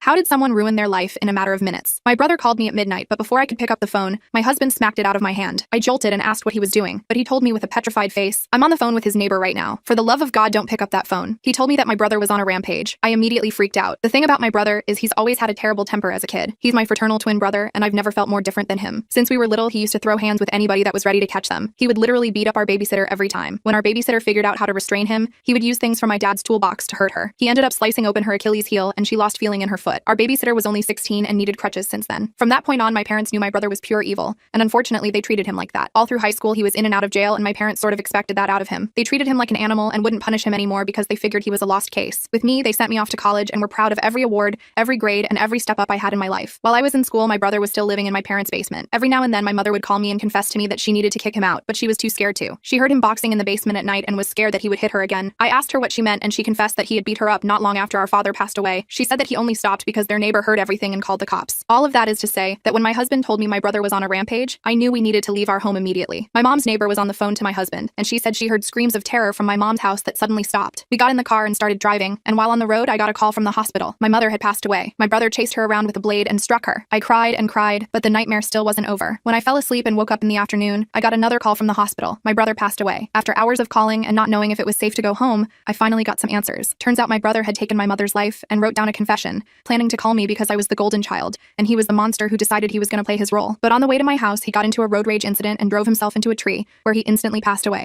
How did someone ruin their life in a matter of minutes? My brother called me at midnight, but before I could pick up the phone, my husband smacked it out of my hand. I jolted and asked what he was doing, but he told me with a petrified face, "I'm on the phone with his neighbor right now. For the love of God, don't pick up that phone." He told me that my brother was on a rampage. I immediately freaked out. The thing about my brother is he's always had a terrible temper as a kid. He's my fraternal twin brother, and I've never felt more different than him. Since we were little, he used to throw hands with anybody that was ready to catch them. He would literally beat up our babysitter every time. When our babysitter figured out how to restrain him, he would use things from my dad's toolbox to hurt her. He ended up slicing open her Achilles heel, and she lost feeling in her foot. Our babysitter was only 16 and needed crutches since then. From that point on, my parents knew my brother was pure evil, and unfortunately, they treated him like that. All through high school, he was in and out of jail, and my parents sort of expected that out of him. They treated him like an animal and wouldn't punish him anymore because they figured he was a lost case. With me, they sent me off to college and were proud of every award, every grade, and every step up I had in my life. While I was in school, my brother was still living in my parents' basement. Every now and then, my mother would call me and confess to me that she needed to kick him out, but she was too scared to. She heard him boxing in the basement at night and was scared that he would hit her again. I asked her what she meant, and she confessed that he had beat her up not long after our father passed away. She said that he only stopped because their neighbor heard everything and called the cops. All of that is to say that when my husband told me my brother was on a rampage, I knew we needed to leave our home immediately. My mom's neighbor was on the phone to my husband, and she said she heard screams of terror from my mom's house that suddenly stopped. We got in the car and started driving, and while on the road, I got a call from the hospital. My mother had passed away. My brother chased her around with a blade and struck her. I cried and cried, but the nightmare still wasn't over. When I fell asleep and woke up in the afternoon, I got another call from the hospital. My brother passed away. After hours of calling and not knowing if it was safe to go home, I finally got some answers. Turns out my brother had taken my mother's life and wrote down a confession, planning to call me because I was the golden child, and he was the monster who decided he was going to play his role. But on the way to my house, he got into a road rage incident and drove himself into a tree, where he instantly passed away.